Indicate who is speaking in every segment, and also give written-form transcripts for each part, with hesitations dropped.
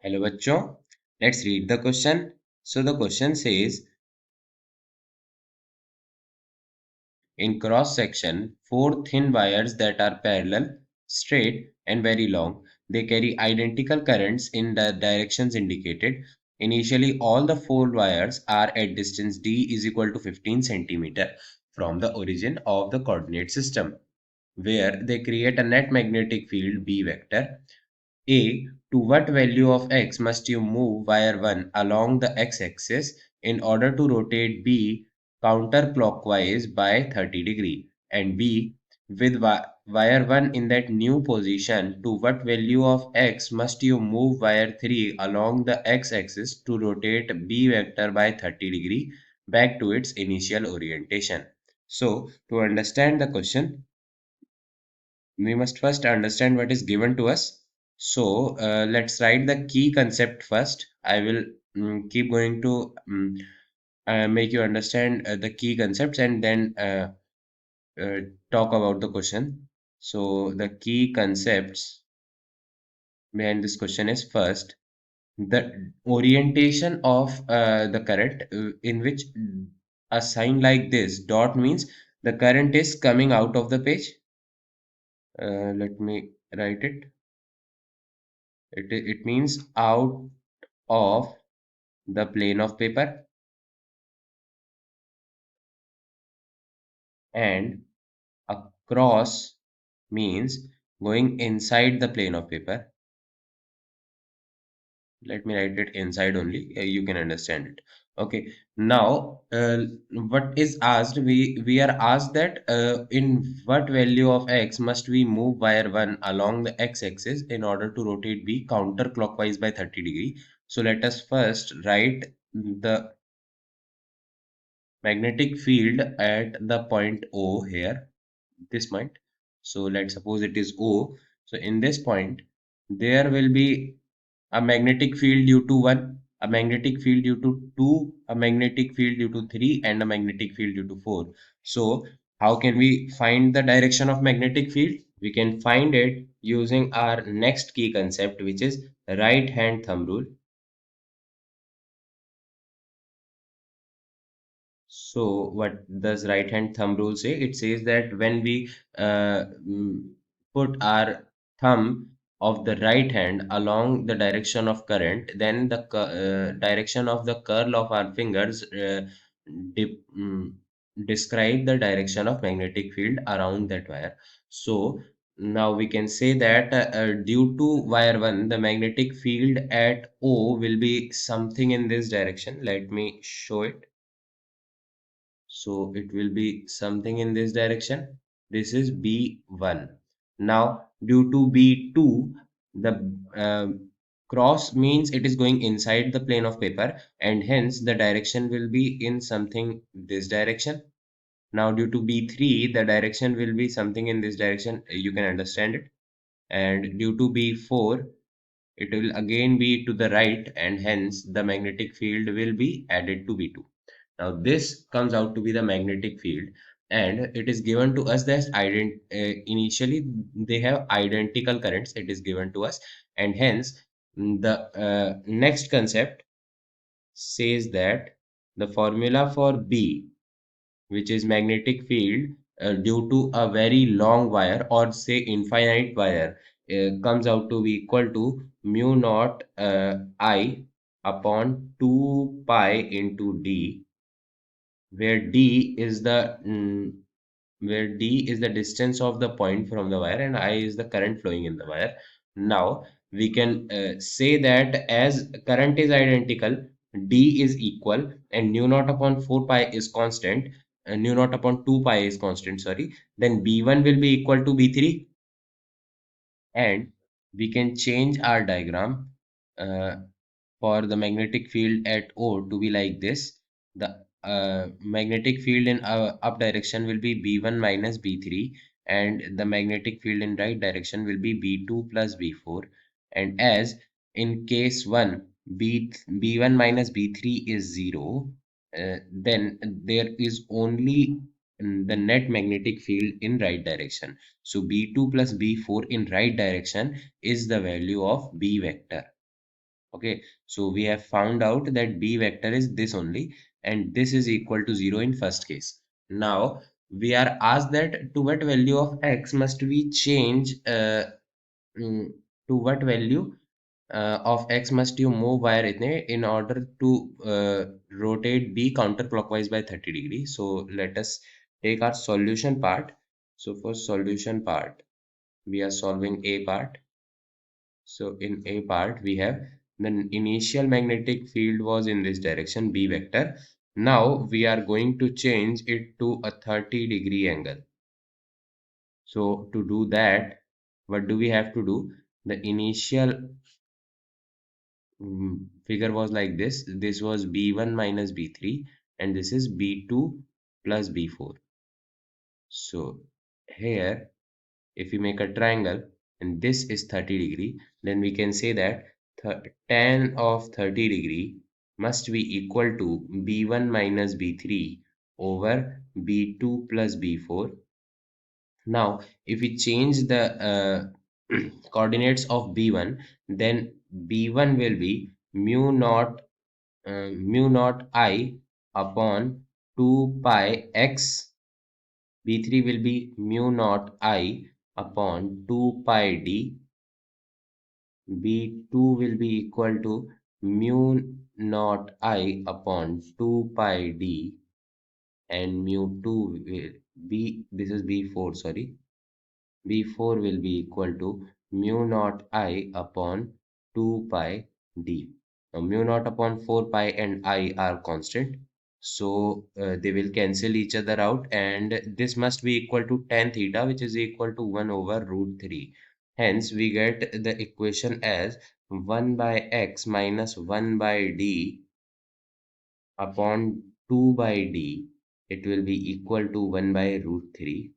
Speaker 1: Hello बच्चों, let's read the question. So the question says, in cross section, four thin wires that are parallel, straight and very long. They carry identical currents in the directions indicated. Initially, all the four wires are at distance d is equal to 15 centimeter from the origin of the coordinate system, where they create a net magnetic field B vector. A. To what value of x must you move wire 1 along the x-axis in order to rotate B counterclockwise by 30 degree? And B. With wire 1 in that new position, to what value of x must you move wire 3 along the x-axis to rotate B vector by 30 degree back to its initial orientation? So, to understand the question, we must first understand what is given to us. So let's write the key concept first. I will keep going to make you understand the key concepts and then uh, talk about the question. So the key concepts behind this question is first the orientation of the current, in which a sign like this dot means the current is coming out of the page. Let me write it. It means out of the plane of paper, and across means going inside the plane of paper. Let me write it inside only. You can understand it. Okay. Now, what is asked? We are asked that in what value of x must we move wire 1 along the x-axis in order to rotate B counterclockwise by 30 degree. So let us first write the magnetic field at the point O here, this point. So let's suppose it is O. So in this point, there will be a magnetic field due to 1, a magnetic field due to 2, a magnetic field due to 3, and a magnetic field due to 4. So how can we find the direction of magnetic field? We can find it using our next key concept, which is right hand thumb rule. So what does right hand thumb rule say? It says that when we put our thumb of the right hand along the direction of current, then the direction of the curl of our fingers de describe the direction of magnetic field around that wire. So now we can say that due to wire 1, the magnetic field at O will be something in this direction. Let me show it. So it will be something in this direction. This is B1. Now, due to B2, the cross means it is going inside the plane of paper, and hence the direction will be in something this direction. Now, due to B3, the direction will be something in this direction. You can understand it. And due to B4, it will again be to the right, and hence the magnetic field will be added to B2. Now this comes out to be the magnetic field, and it is given to us that initially they have identical currents. It is given to us, and hence the next concept says that the formula for B, which is magnetic field due to a very long wire or say infinite wire, comes out to be equal to mu naught I upon 2 pi into D, where D is the distance of the point from the wire and I is the current flowing in the wire. Now we can say that as current is identical, D is equal, and nu naught upon 4 pi is constant, nu naught upon 2 pi is constant, sorry, then B1 will be equal to B3, and we can change our diagram uh, for the magnetic field at O to be like this. The magnetic field in up direction will be B1 minus B3, and the magnetic field in right direction will be B2 plus B4. And as in case 1, B1 minus B3 is 0, then there is only the net magnetic field in right direction. So B2 plus B4 in right direction is the value of B vector. Okay, so we have found out that B vector is this only, and this is equal to 0 in first case. Now we are asked that to what value of x must we change mm, to what value of x must you move wire in order to rotate B counterclockwise by 30 degrees. So let us take our solution part. So for solution part, we are solving A part. So in A part, we have the initial magnetic field was in this direction, B vector. Now we are going to change it to a 30-degree angle. So to do that, what do we have to do? The initial figure was like this. This was B1 minus B3, and this is B2 plus B4. So here, if we make a triangle and this is 30 degree, then we can say that tan of 30 degree must be equal to B1 minus B3 over B2 plus B4. Now if we change the coordinates of B1, then B1 will be mu naught I upon 2 pi x. B3 will be mu naught I upon 2 pi d. B2 will be equal to mu naught I upon 2 pi d, and mu2 will be, this is B4, sorry. B4 will be equal to mu naught I upon 2 pi d. Now mu naught upon 4 pi and I are constant. So they will cancel each other out, and this must be equal to tan theta, which is equal to 1 over root 3. Hence we get the equation as 1 by x minus 1 by d upon 2 by d. It will be equal to 1 by root 3.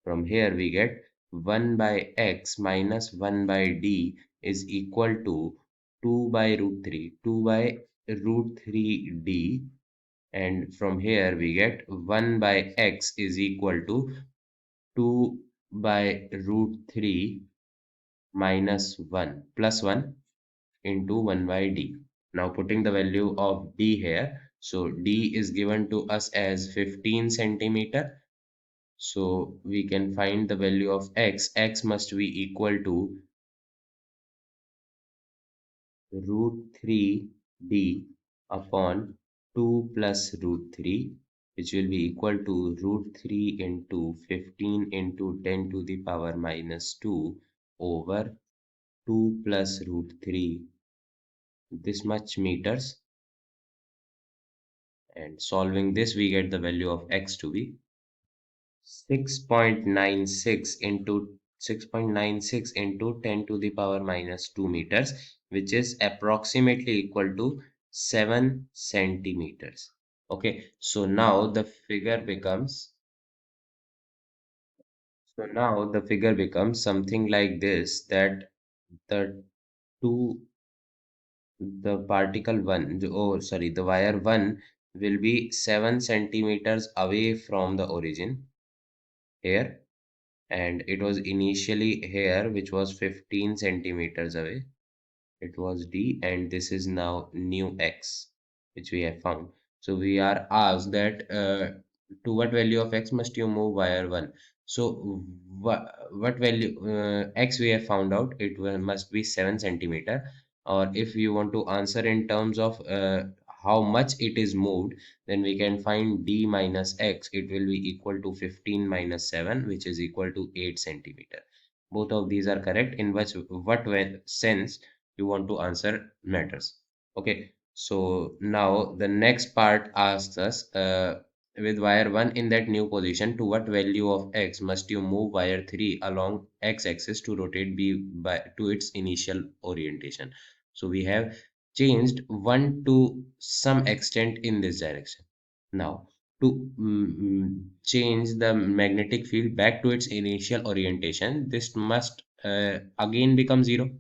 Speaker 1: From here we get 1 by x minus 1 by d is equal to 2 by root 3, 2 by root 3d, and from here we get 1 by x is equal to 2 by root 3 minus 1 plus 1 into 1 by d. Now putting the value of d here, so d is given to us as 15 centimeter. So we can find the value of x. X must be equal to root 3d upon 2 plus root 3, which will be equal to root 3 into 15 into 10 to the power minus 2 over 2 plus root 3, this much meters. And solving this, we get the value of x to be 6.96 into 6.96 into 10 to the power minus 2 meters, which is approximately equal to 7 centimeters. Okay, so now the figure becomes something like this, that the two the particle one, oh sorry, the wire one will be 7 centimeters away from the origin here, and it was initially here, which was 15 centimeters away. It was d, and this is now new x, which we have found. So we are asked that to what value of x must you move wire 1. So what value x we have found out, it must be 7 centimeter. Or if you want to answer in terms of how much it is moved, then we can find d minus x. It will be equal to 15 minus 7, which is equal to 8 centimeter. Both of these are correct. In what sense you want to answer matters. Okay, so now the next part asks us, with wire 1 in that new position, to what value of x must you move wire 3 along x-axis to rotate b by to its initial orientation. So we have changed 1 to some extent in this direction. Now to change the magnetic field back to its initial orientation, this must again become 0,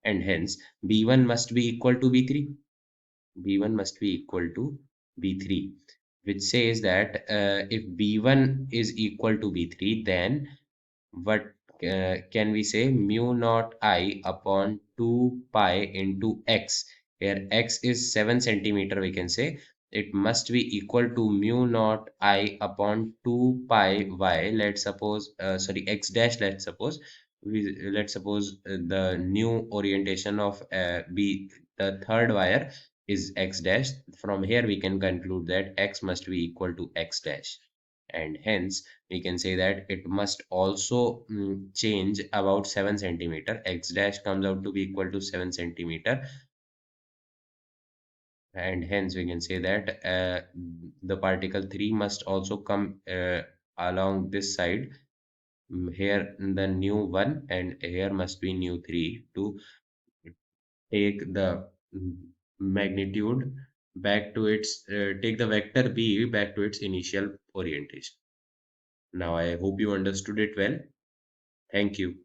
Speaker 1: and hence B1 must be equal to B3. B1 must be equal to B3, which says that if B1 is equal to B3, then what can we say? Mu naught I upon 2 pi into x Here x is 7 centimeter, we can say it must be equal to mu naught I upon 2 pi y. Let's suppose, sorry, x dash, let's suppose the new orientation of b, the third wire is x dash. From here we can conclude that x must be equal to x dash, and hence we can say that it must also change about 7 centimeter. X dash comes out to be equal to 7 centimeter, and hence we can say that the particle 3 must also come along this side. Here the new 1 and here must be new 3 to take the magnitude back to its take the vector b back to its initial orientation. Now I hope you understood it well. Thank you.